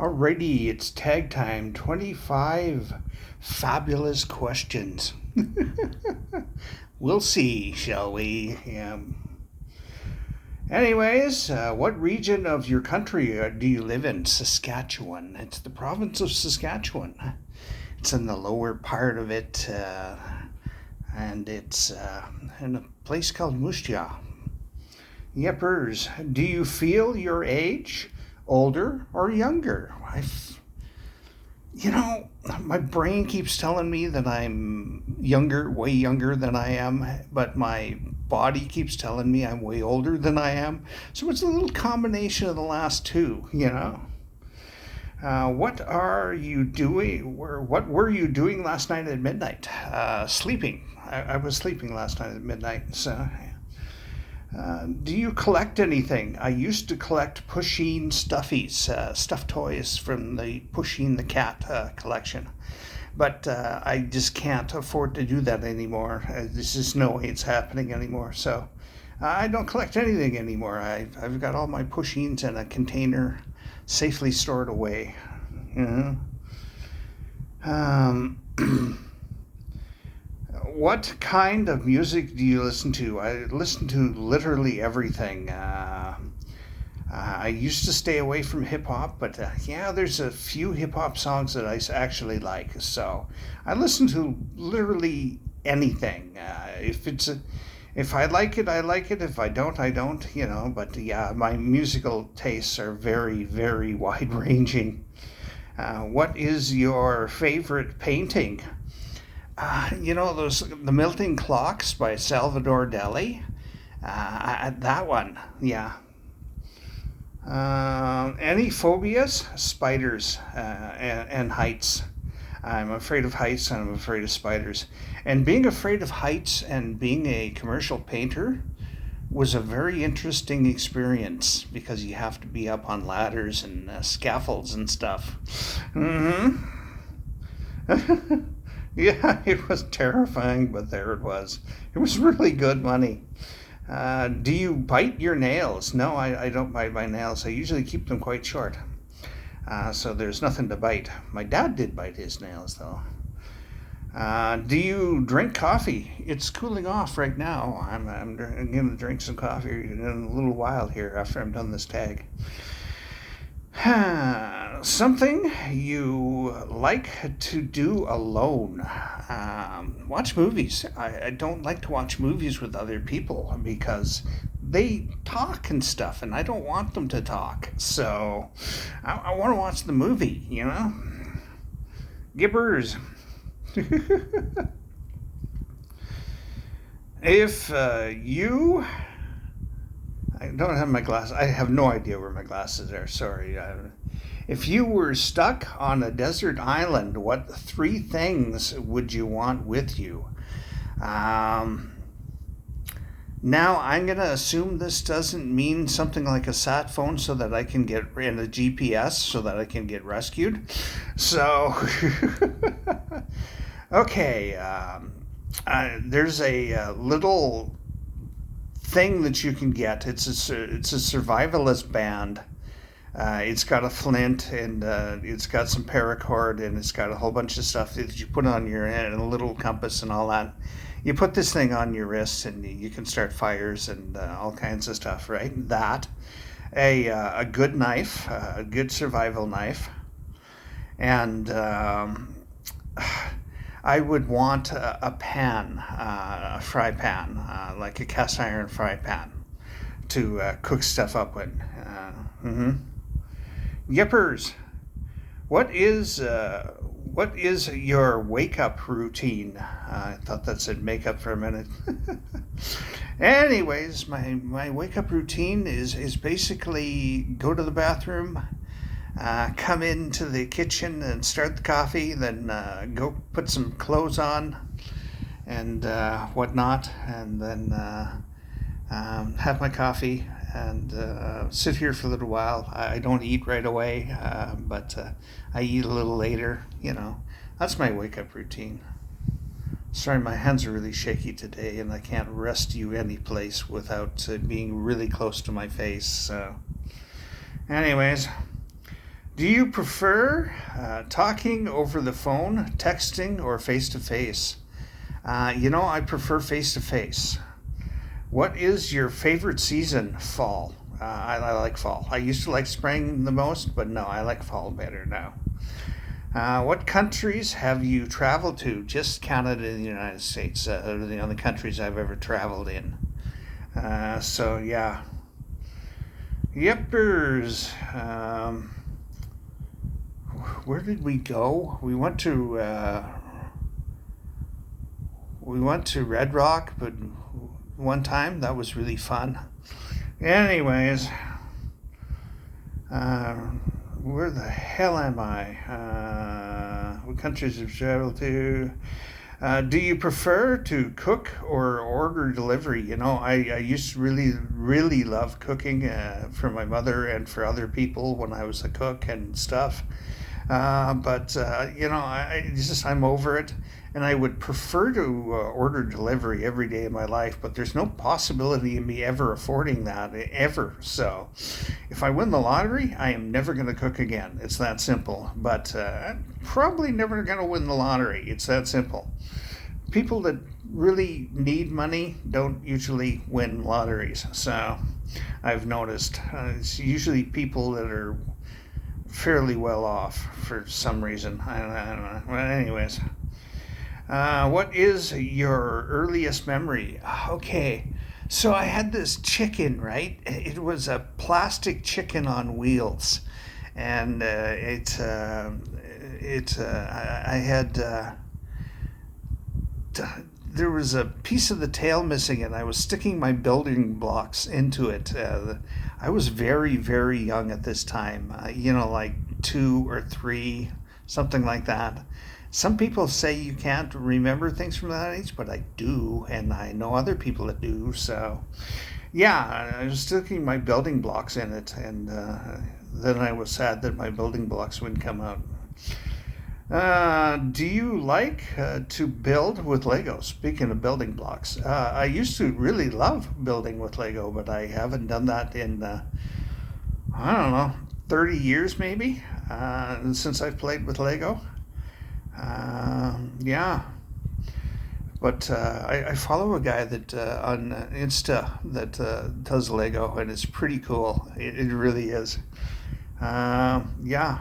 Alrighty, it's tag time. 25 fabulous questions. We'll see, shall we? Yeah. Anyways, what region of your country do you live in? Saskatchewan. It's the province of Saskatchewan. It's in the lower part of it, and it's in a place called Moose Jaw. Yepers, do you feel your age? Older or younger? My brain keeps telling me that I'm younger, way younger than I am, but my body keeps telling me I'm way older than I am. So it's a little combination of the last two. What are you doing? What were you doing last night at midnight? Sleeping. I was sleeping last night at midnight. So do you collect anything? I used to collect Pusheen stuffies, stuffed toys from the Pusheen the cat collection. But I just can't afford to do that anymore. There's just no way it's happening anymore. So I don't collect anything anymore. I've got all my Pusheens in a container, safely stored away. You know? What kind of music do you listen to? I listen to literally everything. I used to stay away from hip hop, but there's a few hip hop songs that I actually like. So I listen to literally anything. If I like it, I like it. If I don't, I don't. But yeah, my musical tastes are very, very wide ranging. What is your favorite painting? The Melting Clocks by Salvador Dali. That one, yeah. Any phobias? Spiders and heights. I'm afraid of heights and I'm afraid of spiders. And being afraid of heights and being a commercial painter was a very interesting experience because you have to be up on ladders and scaffolds and stuff. Mm-hmm. Yeah, it was terrifying, but there it was. It was really good money. Do you bite your nails? No, I don't bite my nails. I usually keep them quite short. So there's nothing to bite. My dad did bite his nails, though. Do you drink coffee? It's cooling off right now. I'm going to drink some coffee in a little while here after I'm done this tag. Something you like to do alone. Watch movies. I don't like to watch movies with other people because they talk and stuff, and I don't want them to talk. So I want to watch the movie, Gibbers. If you I don't have my glasses. I have no idea where my glasses are. Sorry. If you were stuck on a desert island, what three things would you want with you? Now, I'm going to assume this doesn't mean something like a sat phone so that I can get in a GPS so that I can get rescued. So, okay. There's a little thing that you can get. It's a survivalist band. It's got a flint and it's got some paracord and it's got a whole bunch of stuff that you put on your head and a little compass and all that. You put this thing on your wrist and you can start fires and all kinds of stuff, right? That, a good knife, a good survival knife, and I would want a pan, a fry pan, like a cast iron fry pan, to cook stuff up with. Yippers, what is your wake up routine? I thought that said makeup for a minute. Anyways, my wake up routine is basically go to the bathroom, come into the kitchen and start the coffee, then go put some clothes on and whatnot, and then have my coffee and sit here for a little while. I don't eat right away, but I eat a little later. That's my wake up routine. Sorry, my hands are really shaky today, and I can't rest you any place without being really close to my face. So, anyways. Do you prefer talking over the phone, texting, or face to face? I prefer face to face. What is your favorite season? Fall. I like fall. I used to like spring the most, but no, I like fall better now. What countries have you traveled to? Just Canada and the United States are the only countries I've ever traveled in. So yeah, yepers. Where did we go? We went to Red Rock, but one time that was really fun. Anyways, uh, where the hell am I? What countries have you traveled to? Do you prefer to cook or order delivery? I used to really, really love cooking for my mother and for other people when I was a cook and stuff. I'm over it, and I would prefer to order delivery every day of my life. But there's no possibility of me ever affording that ever. So, if I win the lottery, I am never going to cook again. It's that simple. But I'm probably never going to win the lottery. It's that simple. People that really need money don't usually win lotteries. So, I've noticed it's usually people that are fairly well off for some reason. I don't know. Well, anyways, what is your earliest memory? Okay, so I had this chicken, right? It was a plastic chicken on wheels, and I had. There was a piece of the tail missing, and I was sticking my building blocks into it. I was very, very young at this time, like 2 or 3, something like that. Some people say you can't remember things from that age, but I do, and I know other people that do. So, yeah, I was sticking my building blocks in it, and then I was sad that my building blocks wouldn't come out. Do you like to build with Lego? Speaking of building blocks, I used to really love building with Lego, but I haven't done that in, I don't know, 30 years maybe, since I've played with Lego. Yeah, but I follow a guy that on Insta that does Lego, and it's pretty cool. It really is. Yeah.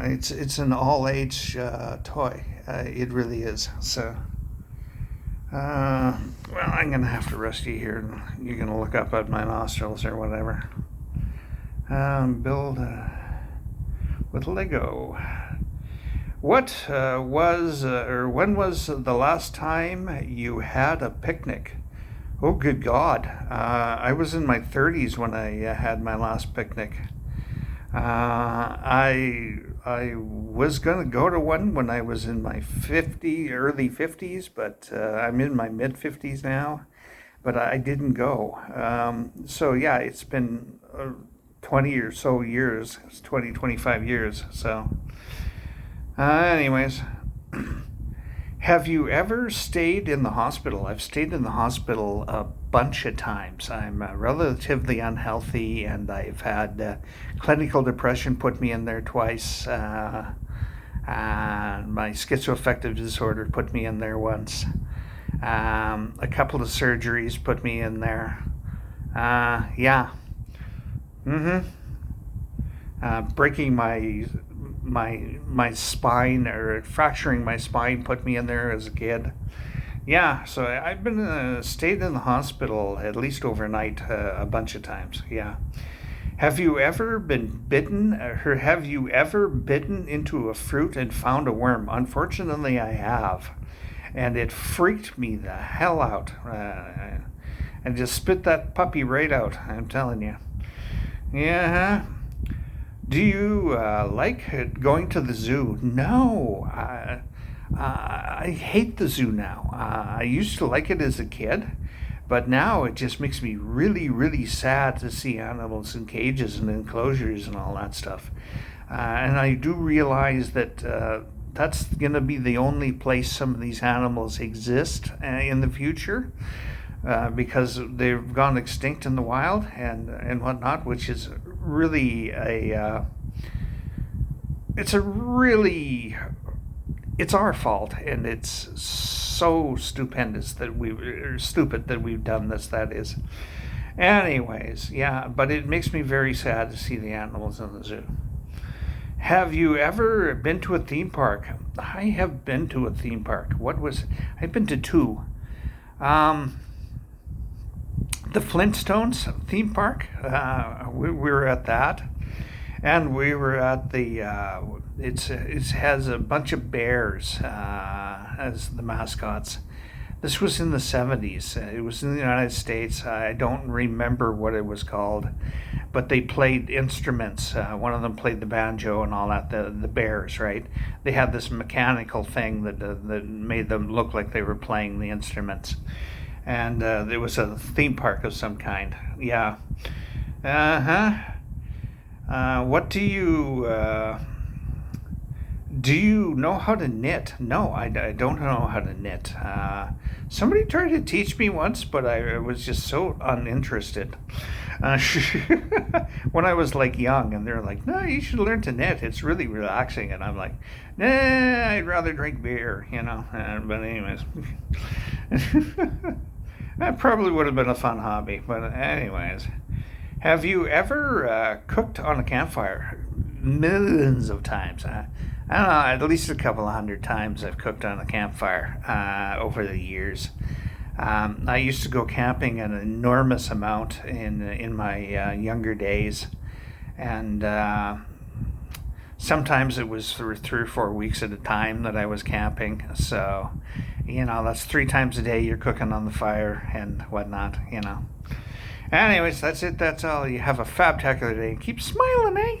It's an all age toy. It really is. So, well, I'm gonna have to rest you here. You're gonna look up at my nostrils or whatever. Build with Lego. What was or when was the last time you had a picnic? Oh, good God! I was in my 30s when I had my last picnic. I was gonna go to one when I was in my early 50s, but I'm in my mid 50s now. But I didn't go. So yeah, it's been 20 or so years. It's 20, 25 years. So, anyways. Have you ever stayed in the hospital? I've stayed in the hospital a bunch of times. I'm relatively unhealthy, and I've had clinical depression put me in there twice. My schizoaffective disorder put me in there once. A couple of surgeries put me in there. Yeah. Mm-hmm. Breaking my spine or fracturing my spine put me in there as a kid. Yeah, so I've been stayed in the hospital at least overnight a bunch of times. Yeah. Have you ever been bitten, or have you ever bitten into a fruit and found a worm? Unfortunately, I have, and it freaked me the hell out. And just spit that puppy right out. I'm telling you. Yeah. Do you like going to the zoo? No. I hate the zoo now. I used to like it as a kid, but now it just makes me really, really sad to see animals in cages and enclosures and all that stuff. And I do realize that that's going to be the only place some of these animals exist in the future. Because they've gone extinct in the wild and whatnot, which is really it's a really, it's our fault, and it's so stupendous that stupid that we've done this. That is. Anyways, yeah, but it makes me very sad to see the animals in the zoo. Have you ever been to a theme park? I have been to a theme park. I've been to two. Um, the Flintstones theme park. We were at that, and we were at the. It has a bunch of bears as the mascots. This was in the 70s. It was in the United States. I don't remember what it was called, but they played instruments. One of them played the banjo and all that. The bears, right? They had this mechanical thing that made them look like they were playing the instruments, and there was a theme park of some kind. Yeah. Uh huh. What do you know how to knit? No, I don't know how to knit. Somebody tried to teach me once, but I was just so uninterested. Uh, when I was like young, and they're like, "No, you should learn to knit. It's really relaxing." And I'm like, "Nah, I'd rather drink beer," you know. But anyways, that probably would have been a fun hobby. But anyways, have you ever cooked on a campfire? Millions of times. I don't know, at least a couple of hundred times I've cooked on a campfire over the years. I used to go camping an enormous amount in my younger days, and sometimes it was for 3 or 4 weeks at a time that I was camping. So, that's 3 times a day you're cooking on the fire and whatnot. Anyways, that's it. That's all. You have a fabtacular day. Keep smiling, eh?